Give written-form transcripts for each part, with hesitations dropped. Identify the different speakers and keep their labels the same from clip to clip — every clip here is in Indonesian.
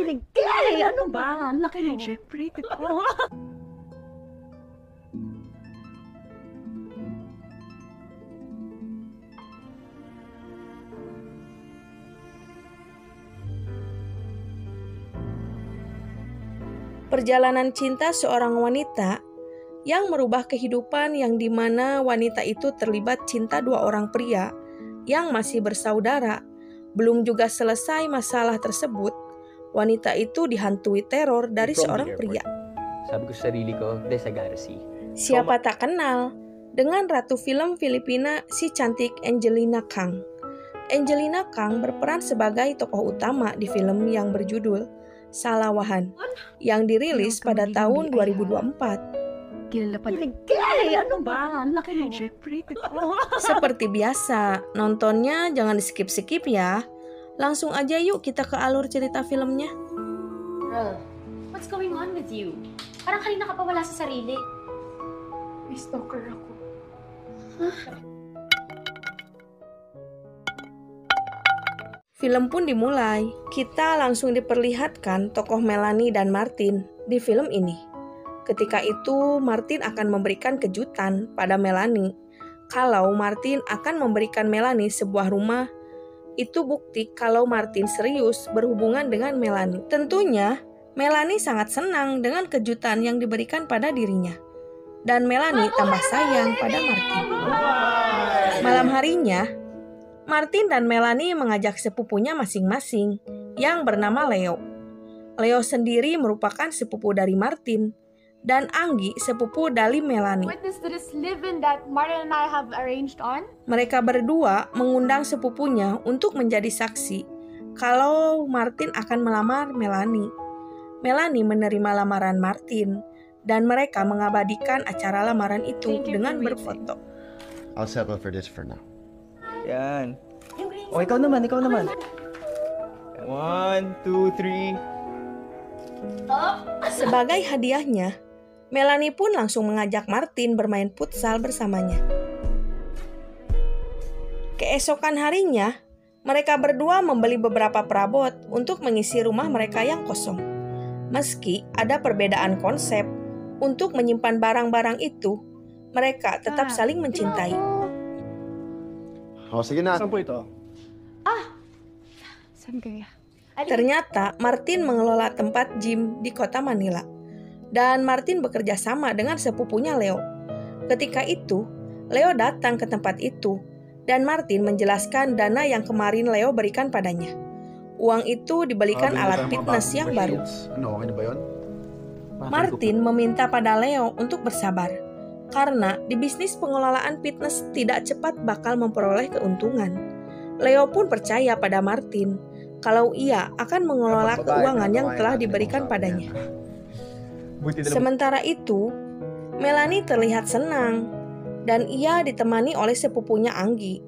Speaker 1: Sige! Ano ba? Ang laki mo. Siyempre, ko.
Speaker 2: Perjalanan cinta seorang wanita yang merubah kehidupan yang dimana wanita itu terlibat cinta dua orang pria yang masih bersaudara. Belum juga selesai masalah tersebut, wanita itu dihantui teror dari seorang pria.
Speaker 3: Sabi ko sa sarili ko, there's a Garci.
Speaker 2: Siapa tak kenal dengan ratu film Filipina si cantik Angelina Kang. Angelina Kang berperan sebagai tokoh utama di film yang berjudul Salawahan yang dirilis pada tahun 2024.
Speaker 1: Kilala pa. Sige! Ano ba? Ang laki mo. Siyempre, ko.
Speaker 2: Seperti biasa, nontonnya jangan di-skip-skip ya. Langsung aja yuk kita ke alur cerita filmnya.
Speaker 4: Girl, what's going on with you? Parang kanina ka pa wala sa sarili.
Speaker 1: May stalker ako.
Speaker 2: Film pun dimulai. Kita langsung diperlihatkan tokoh Melanie dan Martin di film ini. Ketika itu, Martin akan memberikan kejutan pada Melanie. Kalau Martin akan memberikan Melanie sebuah rumah, itu bukti kalau Martin serius berhubungan dengan Melanie. Tentunya, Melanie sangat senang dengan kejutan yang diberikan pada dirinya. Dan Melanie tambah sayang pada Martin. Malam harinya, Martin dan Melanie mengajak sepupunya masing-masing yang bernama Leo. Leo sendiri merupakan sepupu dari Martin dan Anggi sepupu dari Melanie.
Speaker 5: Witness to this live-in that Martin and I have arranged on.
Speaker 2: Mereka berdua mengundang sepupunya untuk menjadi saksi kalau Martin akan melamar Melanie. Melanie menerima lamaran Martin dan mereka mengabadikan acara lamaran itu dengan berfoto.
Speaker 6: I'll settle for this for now.
Speaker 3: Yan. O, ikaw naman. 1, 2, 3.
Speaker 2: Sebagai hadiahnya, Melanie pun langsung mengajak Martin bermain futsal bersamanya. Keesokan harinya, mereka berdua membeli beberapa perabot untuk mengisi rumah mereka yang kosong. Meski ada perbedaan konsep untuk menyimpan barang-barang itu, mereka tetap saling mencintai.
Speaker 6: Oh, sige na.
Speaker 3: Saan po ito?
Speaker 1: Saan kaya?
Speaker 2: Ternyata Martin mengelola tempat gym di kota Manila. Dan Martin bekerja sama dengan sepupunya Leo. Ketika itu, Leo datang ke tempat itu dan Martin menjelaskan dana yang kemarin Leo berikan padanya. Uang itu dibelikan alat fitness yang baru.
Speaker 6: Ano, okay na ba yun?
Speaker 2: Martin meminta pada Leo untuk bersabar, karena di bisnis pengelolaan fitness tidak cepat bakal memperoleh keuntungan. Leo pun percaya pada Martin kalau ia akan mengelola keuangan yang telah diberikan padanya. Sementara itu, Melanie terlihat senang dan ia ditemani oleh sepupunya Anggi.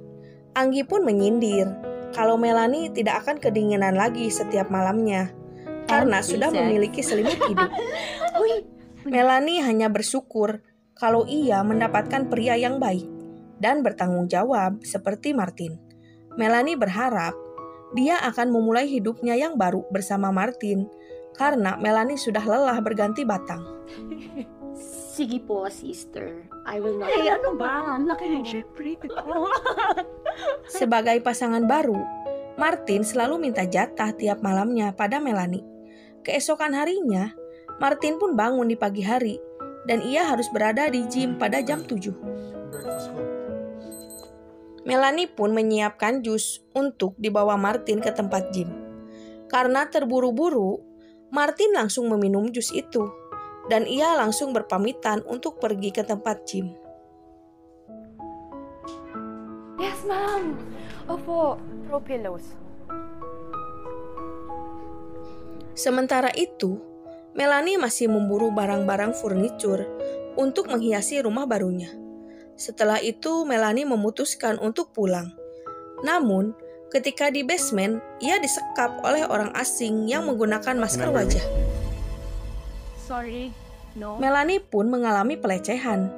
Speaker 2: Anggi pun menyindir kalau Melanie tidak akan kedinginan lagi setiap malamnya karena sudah memiliki selimut hidup. Melanie hanya bersyukur kalau ia mendapatkan pria yang baik dan bertanggung jawab seperti Martin. Melanie berharap dia akan memulai hidupnya yang baru bersama Martin karena Melanie sudah lelah berganti batang.
Speaker 4: Sige po, sister. I will not.
Speaker 1: Hey, ano ba? Ang laki mo. Siyempre, ko.
Speaker 2: Sebagai pasangan baru, Martin selalu minta jatah tiap malamnya pada Melanie. Keesokan harinya, Martin pun bangun di pagi hari dan ia harus berada di gym pada jam 7. Melanie pun menyiapkan jus untuk dibawa Martin ke tempat gym. Karena terburu-buru, Martin langsung meminum jus itu dan ia langsung berpamitan untuk pergi ke tempat gym.
Speaker 5: Yes, ma'am. Opo, throw pillows.
Speaker 2: Sementara itu, Melanie masih memburu barang-barang furnitur untuk menghiasi rumah barunya. Setelah itu, Melanie memutuskan untuk pulang. Namun, ketika di basement, ia disekap oleh orang asing yang menggunakan masker wajah.
Speaker 5: Sorry, no.
Speaker 2: Melanie pun mengalami pelecehan.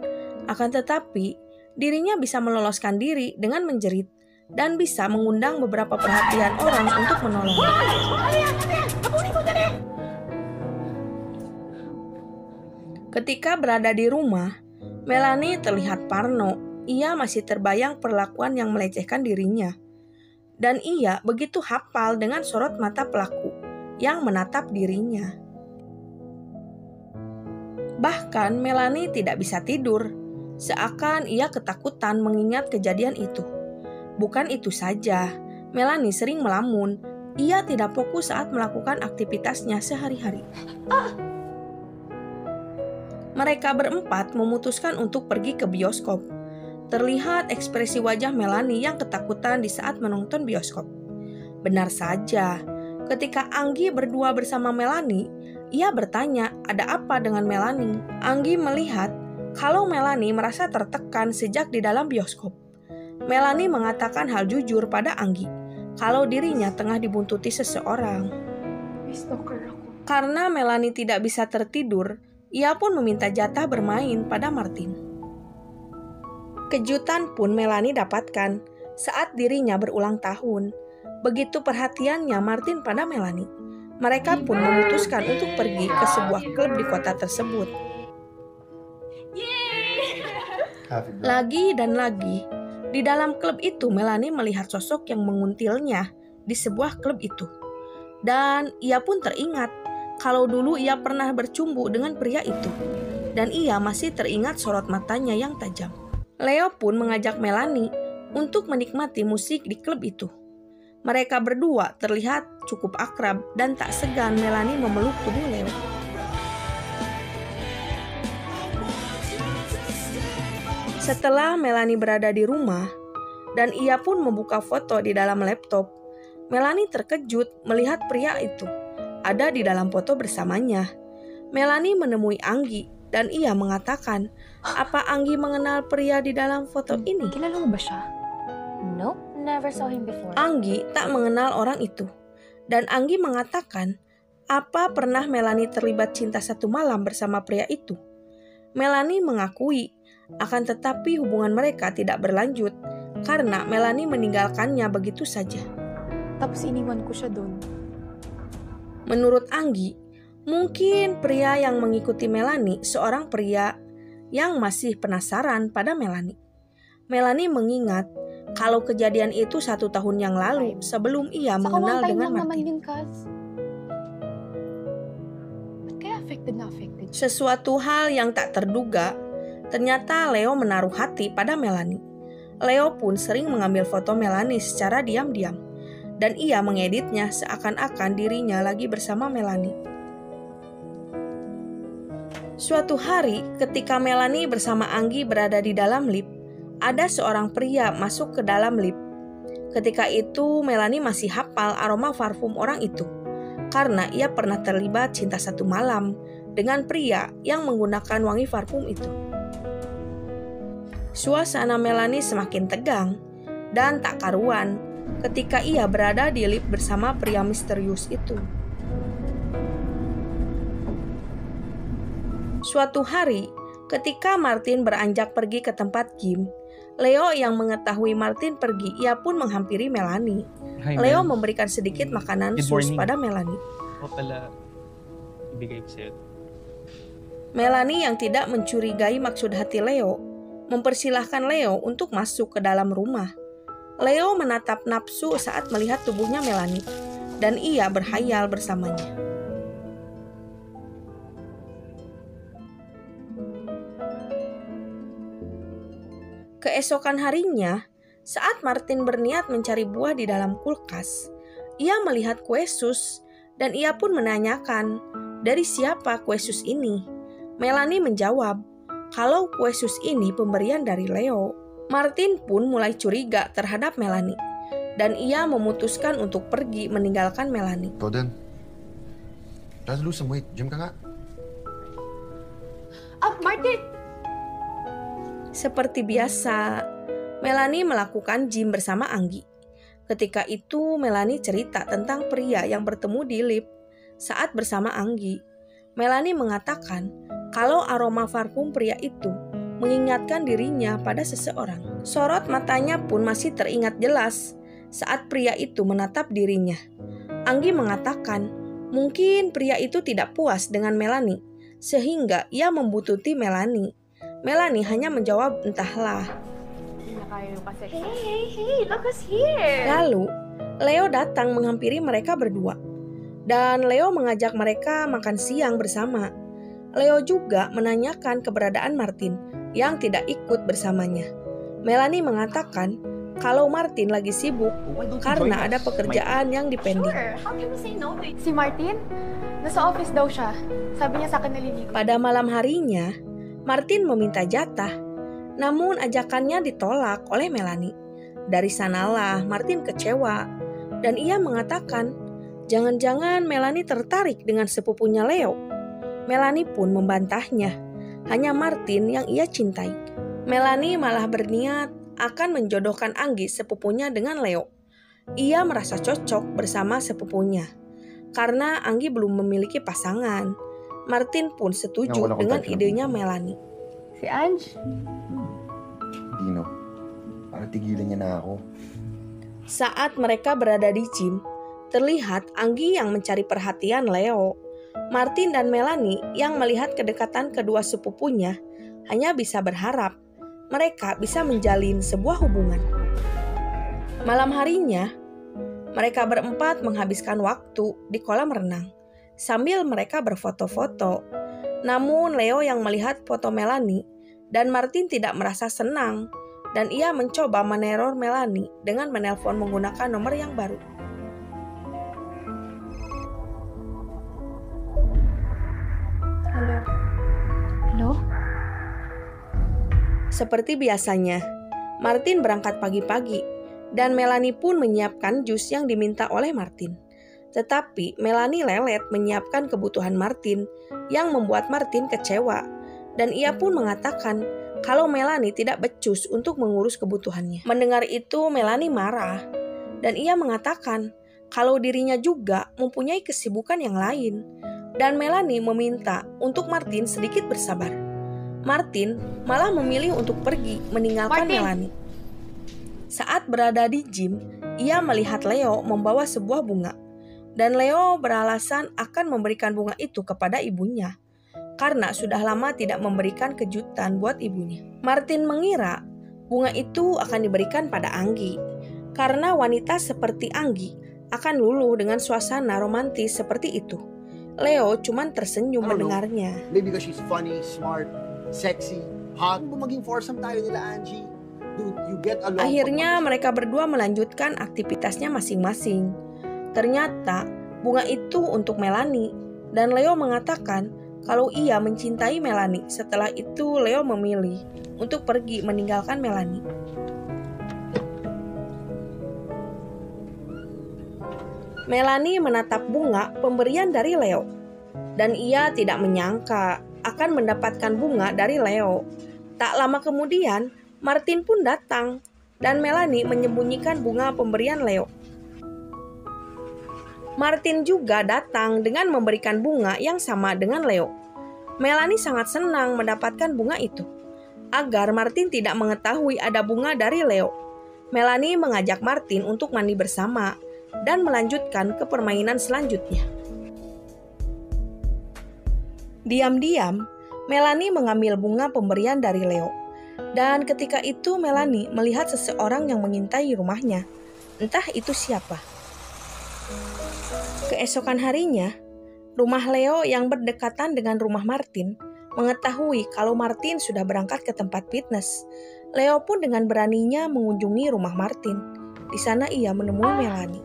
Speaker 2: Akan tetapi, dirinya bisa meloloskan diri dengan menjerit dan bisa mengundang beberapa perhatian orang untuk menolongnya. Ketika berada di rumah, Melanie terlihat parno. Ia masih terbayang perlakuan yang melecehkan dirinya. Dan ia begitu hafal dengan sorot mata pelaku yang menatap dirinya. Bahkan Melanie tidak bisa tidur, seakan ia ketakutan mengingat kejadian itu. Bukan itu saja, Melanie sering melamun. Ia tidak fokus saat melakukan aktivitasnya sehari-hari. Mereka berempat memutuskan untuk pergi ke bioskop. Terlihat ekspresi wajah Melanie yang ketakutan di saat menonton bioskop. Benar saja, ketika Anggi berdua bersama Melanie, ia bertanya ada apa dengan Melanie. Anggi melihat kalau Melanie merasa tertekan sejak di dalam bioskop. Melanie mengatakan hal jujur pada Anggi, kalau dirinya tengah dibuntuti seseorang. Karena Melanie tidak bisa tertidur, ia pun meminta jatah bermain pada Martin. Kejutan pun Melanie dapatkan saat dirinya berulang tahun. Begitu perhatiannya Martin pada Melanie. Mereka pun memutuskan untuk pergi ke sebuah klub di kota tersebut. Lagi dan lagi, di dalam klub itu Melanie melihat sosok yang menguntilnya di sebuah klub itu. Dan ia pun teringat kalau dulu ia pernah bercumbu dengan pria itu. Dan ia masih teringat sorot matanya yang tajam. Leo pun mengajak Melanie untuk menikmati musik di klub itu. Mereka berdua terlihat cukup akrab dan tak segan Melanie memeluk tubuh Leo. Setelah Melanie berada di rumah dan ia pun membuka foto di dalam laptop, Melanie terkejut melihat pria itu ada di dalam foto bersamanya. Melanie menemui Anggi dan ia mengatakan, apa Anggi mengenal pria di dalam foto ini?
Speaker 1: Kilala mo ba siya?
Speaker 4: Nope, never saw him before.
Speaker 2: Anggi tak mengenal orang itu. Dan Anggi mengatakan, apa pernah Melanie terlibat cinta satu malam bersama pria itu? Melanie mengakui, akan tetapi hubungan mereka tidak berlanjut karena Melanie meninggalkannya begitu saja.
Speaker 1: Tapos iniwan ko siya doon.
Speaker 2: Menurut Anggi, mungkin pria yang mengikuti Melanie seorang pria yang masih penasaran pada Melanie. Melanie mengingat kalau kejadian itu 1 tahun yang lalu sebelum ia mengenal dengan Martin.
Speaker 1: Ba't kaya affected na affected?
Speaker 2: Sesuatu hal yang tak terduga, ternyata Leo menaruh hati pada Melanie. Leo pun sering mengambil foto Melanie secara diam-diam. Dan ia mengeditnya seakan-akan dirinya lagi bersama Melanie. Suatu hari ketika Melanie bersama Anggi berada di dalam lift, ada seorang pria masuk ke dalam lift. Ketika itu Melanie masih hafal aroma parfum orang itu, karena ia pernah terlibat cinta satu malam dengan pria yang menggunakan wangi parfum itu. Suasana Melanie semakin tegang dan tak karuan ketika ia berada di lift bersama pria misterius itu. Suatu hari, ketika Martin beranjak pergi ke tempat gym, Leo yang mengetahui Martin pergi, ia pun menghampiri Melanie.
Speaker 3: Hi,
Speaker 2: Leo
Speaker 3: Mel.
Speaker 2: memberikan sedikit makanan
Speaker 3: Good
Speaker 2: sus
Speaker 3: morning.
Speaker 2: pada Melanie.
Speaker 3: Ako pala, ibigay ko sa'yo.
Speaker 2: Melanie yang tidak mencurigai maksud hati Leo, mempersilahkan Leo untuk masuk ke dalam rumah. Leo menatap nafsu saat melihat tubuhnya Melanie, dan ia berhayal bersamanya. Keesokan harinya, saat Martin berniat mencari buah di dalam kulkas, ia melihat kue sus dan ia pun menanyakan, dari siapa kue sus ini? Melanie menjawab, kalau kue sus ini pemberian dari Leo. Martin pun mulai curiga terhadap Melanie, dan ia memutuskan untuk pergi meninggalkan Melanie.
Speaker 6: Golden. Try to lose some weight. Gym ka nga.
Speaker 5: Martin!
Speaker 2: Seperti biasa, Melanie melakukan gym bersama Anggi. Ketika itu, Melanie cerita tentang pria yang bertemu di lift saat bersama Anggi. Melanie mengatakan kalau aroma parfum pria itu mengingatkan dirinya pada seseorang. Sorot matanya pun masih teringat jelas saat pria itu menatap dirinya. Anggi mengatakan, mungkin pria itu tidak puas dengan Melanie sehingga ia membuntuti Melanie. Melanie hanya menjawab entahlah.
Speaker 5: Hey, look who's here.
Speaker 2: Lalu, Leo datang menghampiri mereka berdua. Dan Leo mengajak mereka makan siang bersama. Leo juga menanyakan keberadaan Martin yang tidak ikut bersamanya. Melanie mengatakan kalau Martin lagi sibuk karena ada pekerjaan yang dipending.
Speaker 4: Sure, how can we say no to
Speaker 5: Si Martin, nasa office daw siya. Sabi niya sa akin naliligo.
Speaker 2: Pada malam harinya, Martin meminta jatah, namun ajakannya ditolak oleh Melanie. Dari sanalah Martin kecewa, dan ia mengatakan, jangan-jangan Melanie tertarik dengan sepupunya Leo. Melanie pun membantahnya, hanya Martin yang ia cintai. Melanie malah berniat akan menjodohkan Anggi sepupunya dengan Leo. Ia merasa cocok bersama sepupunya. Karena Anggi belum memiliki pasangan, Martin pun setuju dengan idenya Melanie.
Speaker 5: Si Ange?
Speaker 6: Dino, para tigilan niya na ako.
Speaker 2: Saat mereka berada di gym, terlihat Anggi yang mencari perhatian Leo. Martin dan Melanie yang melihat kedekatan kedua sepupunya hanya bisa berharap mereka bisa menjalin sebuah hubungan. Malam harinya, mereka berempat menghabiskan waktu di kolam renang sambil mereka berfoto-foto. Namun Leo yang melihat foto Melanie dan Martin tidak merasa senang dan ia mencoba meneror Melanie dengan menelpon menggunakan nomor yang baru.
Speaker 5: Hello?
Speaker 2: Seperti biasanya, Martin berangkat pagi-pagi dan Melanie pun menyiapkan jus yang diminta oleh Martin. Tetapi Melanie lelet menyiapkan kebutuhan Martin yang membuat Martin kecewa dan ia pun mengatakan kalau Melanie tidak becus untuk mengurus kebutuhannya. Mendengar itu Melanie marah dan ia mengatakan kalau dirinya juga mempunyai kesibukan yang lain dan Melanie meminta untuk Martin sedikit bersabar. Martin malah memilih untuk pergi meninggalkan Melanie. Saat berada di gym, ia melihat Leo membawa sebuah bunga. Dan Leo beralasan akan memberikan bunga itu kepada ibunya. Karena sudah lama tidak memberikan kejutan buat ibunya. Martin mengira bunga itu akan diberikan pada Anggi. Karena wanita seperti Anggi akan luluh dengan suasana romantis seperti itu. Leo cuman tersenyum mendengarnya.
Speaker 7: Maybe because she's funny, smart, sexy, hot. Kung maging foursome tayo nila, Angie. Dude, you get along.
Speaker 2: Akhirnya mereka berdua melanjutkan aktivitasnya masing-masing. Ternyata bunga itu untuk Melanie dan Leo mengatakan kalau ia mencintai Melanie. Setelah itu Leo memilih untuk pergi meninggalkan Melanie. Melanie menatap bunga pemberian dari Leo dan ia tidak menyangka akan mendapatkan bunga dari Leo. Tak lama kemudian, Martin pun datang dan Melanie menyembunyikan bunga pemberian Leo. Martin juga datang dengan memberikan bunga yang sama dengan Leo. Melanie sangat senang mendapatkan bunga itu. Agar Martin tidak mengetahui ada bunga dari Leo, Melanie mengajak Martin untuk mandi bersama dan melanjutkan ke permainan selanjutnya. Diam-diam, Melanie mengambil bunga pemberian dari Leo. Dan ketika itu Melanie melihat seseorang yang mengintai rumahnya. Entah itu siapa. Keesokan harinya, rumah Leo yang berdekatan dengan rumah Martin mengetahui kalau Martin sudah berangkat ke tempat fitness. Leo pun dengan beraninya mengunjungi rumah Martin. Di sana ia menemui Melanie.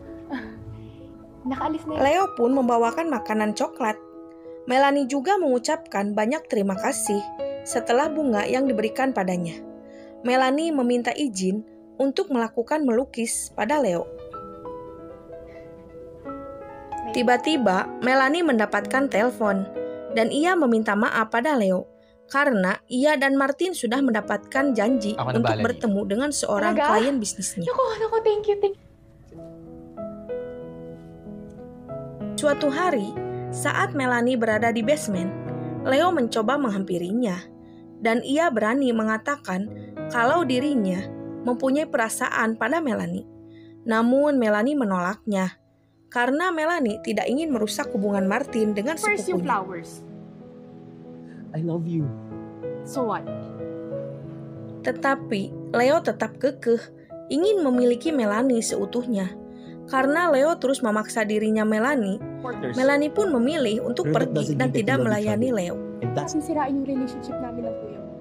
Speaker 5: Nakaalis na yun.
Speaker 2: Leo pun membawakan makanan coklat. Melanie juga mengucapkan banyak terima kasih setelah bunga yang diberikan padanya. Melanie meminta izin untuk melakukan melukis pada Leo. Tiba-tiba, Melanie mendapatkan telepon dan ia meminta maaf pada Leo karena ia dan Martin sudah mendapatkan janji untuk bertemu dengan seorang klien bisnisnya.
Speaker 5: Naku, thank you.
Speaker 2: Suatu hari, saat Melanie berada di basement, Leo mencoba menghampirinya dan ia berani mengatakan kalau dirinya mempunyai perasaan pada Melanie. Namun Melanie menolaknya karena Melanie tidak ingin merusak hubungan Martin dengan
Speaker 5: First yung
Speaker 2: sepupunya.
Speaker 5: flowers.
Speaker 3: I love you.
Speaker 5: So what?
Speaker 2: Tetapi Leo tetap kekeh ingin memiliki Melanie seutuhnya. Karena Leo terus memaksa dirinya Melanie
Speaker 3: Porters.
Speaker 2: pun memilih untuk
Speaker 3: Pero that
Speaker 2: pergi
Speaker 3: doesn't
Speaker 2: dan
Speaker 3: mean that
Speaker 2: tidak
Speaker 3: you love each
Speaker 2: melayani
Speaker 3: other.
Speaker 2: Leo.
Speaker 3: And that's
Speaker 5: Sisirain yung relationship namin ng kuya mo.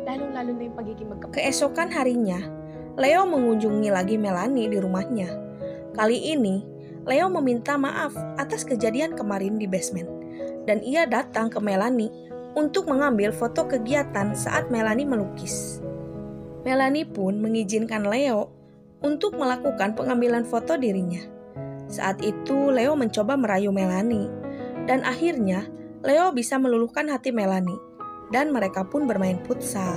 Speaker 5: Lalong-lalo na yung pagiging magkapatid.
Speaker 2: Keesokan harinya, Leo mengunjungi lagi Melanie di rumahnya. Kali ini, Leo meminta maaf atas kejadian kemarin di basement. Dan ia datang ke Melanie untuk mengambil foto kegiatan saat Melanie melukis. Melanie pun mengizinkan Leo untuk melakukan pengambilan foto dirinya. Saat itu, Leo mencoba merayu Melanie. Dan akhirnya, Leo bisa meluluhkan hati Melanie. Dan mereka pun bermain futsal.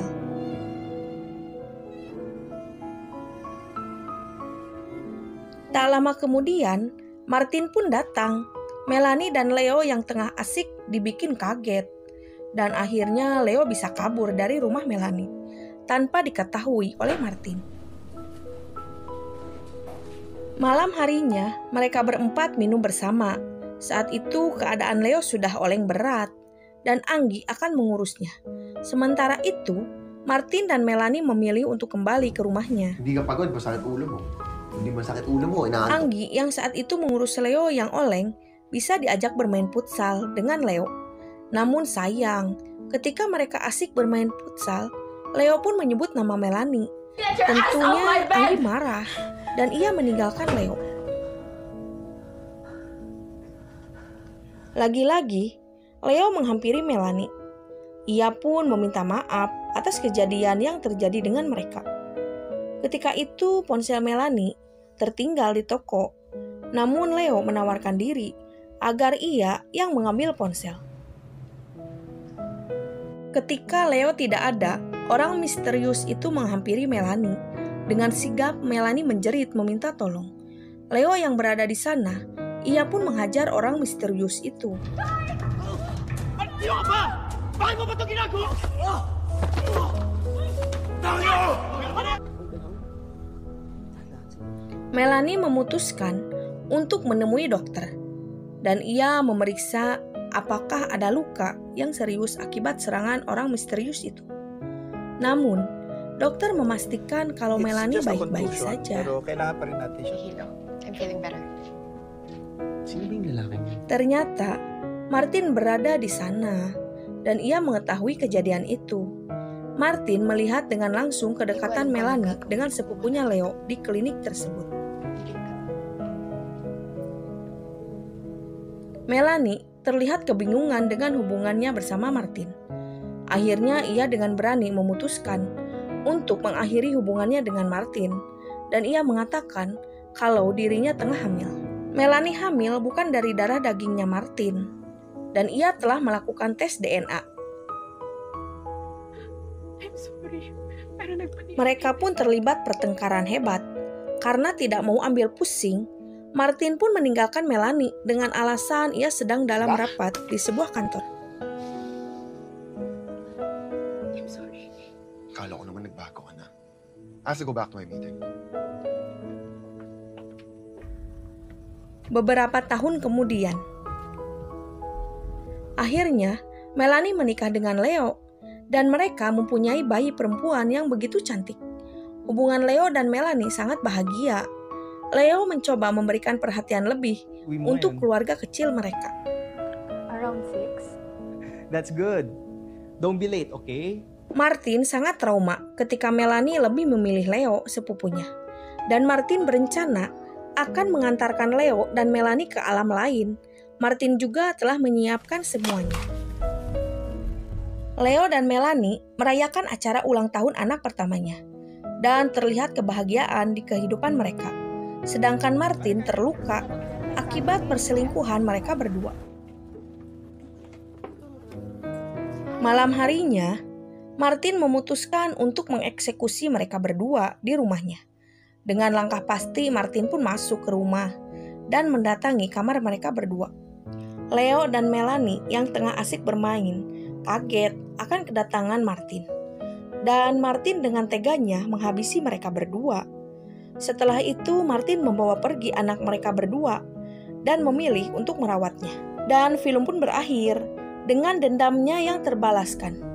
Speaker 2: Tak lama kemudian, Martin pun datang. Melanie dan Leo yang tengah asik dibikin kaget. Dan akhirnya Leo bisa kabur dari rumah Melanie tanpa diketahui oleh Martin. Malam harinya, mereka berempat minum bersama. Saat itu keadaan Leo sudah oleng berat dan Anggi akan mengurusnya. Sementara itu, Martin dan Melanie memilih untuk kembali ke rumahnya.
Speaker 7: Hindi ka pagod, masakit ulo mo. Hindi masakit ulo mo, inaantok.
Speaker 2: Anggi yang saat itu mengurus Leo yang oleng bisa diajak bermain futsal dengan Leo. Namun sayang, ketika mereka asik bermain futsal, Leo pun menyebut nama Melanie. Tentunya Anggi marah dan ia meninggalkan Leo. Lagi-lagi, Leo menghampiri Melanie. Ia pun meminta maaf atas kejadian yang terjadi dengan mereka. Ketika itu, ponsel Melanie tertinggal di toko. Namun Leo menawarkan diri agar ia yang mengambil ponsel. Ketika Leo tidak ada, orang misterius itu menghampiri Melanie. Dengan sigap, Melanie menjerit meminta tolong. Leo yang berada di sana, ia pun menghajar orang misterius itu. Melanie memutuskan untuk menemui dokter, dan ia memeriksa apakah ada luka yang serius akibat serangan orang misterius itu. Namun, dokter memastikan kalau Melanie baik-baik saja.
Speaker 8: Pero kailangan pa rin natin siya.
Speaker 5: I'm feeling better.
Speaker 3: Sino ba yung lalaki mo?
Speaker 2: Ternyata, Martin berada di sana, dan ia mengetahui kejadian itu. Martin melihat dengan langsung kedekatan Melanie dengan sepupunya Leo di klinik tersebut. Melanie terlihat kebingungan dengan hubungannya bersama Martin. Akhirnya ia dengan berani memutuskan untuk mengakhiri hubungannya dengan Martin, dan ia mengatakan kalau dirinya tengah hamil. Melanie hamil bukan dari darah dagingnya Martin, dan ia telah melakukan tes DNA.
Speaker 5: I'm sorry. Pero nagpaniwala.
Speaker 2: Mereka pun terlibat pertengkaran hebat. Karena tidak mau ambil pusing, Martin pun meninggalkan Melanie dengan alasan ia sedang dalam rapat di sebuah kantor.
Speaker 5: I'm sorry.
Speaker 6: Akala ko naman nagbago ka na. I have to go back to my meeting.
Speaker 2: Beberapa tahun kemudian, akhirnya Melanie menikah dengan Leo dan mereka mempunyai bayi perempuan yang begitu cantik. Hubungan Leo dan Melanie sangat bahagia. Leo mencoba memberikan perhatian lebih untuk keluarga kecil mereka.
Speaker 5: Around 6.
Speaker 3: That's good. Don't be late, okay?
Speaker 2: Martin sangat trauma ketika Melanie lebih memilih Leo sepupunya. Dan Martin berencana akan mengantarkan Leo dan Melanie ke alam lain. Martin juga telah menyiapkan semuanya. Leo dan Melanie merayakan acara ulang tahun anak pertamanya. Dan terlihat kebahagiaan di kehidupan mereka. Sedangkan Martin terluka akibat perselingkuhan mereka berdua. Malam harinya, Martin memutuskan untuk mengeksekusi mereka berdua di rumahnya. Dengan langkah pasti, Martin pun masuk ke rumah dan mendatangi kamar mereka berdua. Leo dan Melanie yang tengah asik bermain kaget akan kedatangan Martin. Dan Martin dengan teganya menghabisi mereka berdua. Setelah itu, Martin membawa pergi anak mereka berdua dan memilih untuk merawatnya. Dan film pun berakhir dengan dendamnya yang terbalaskan.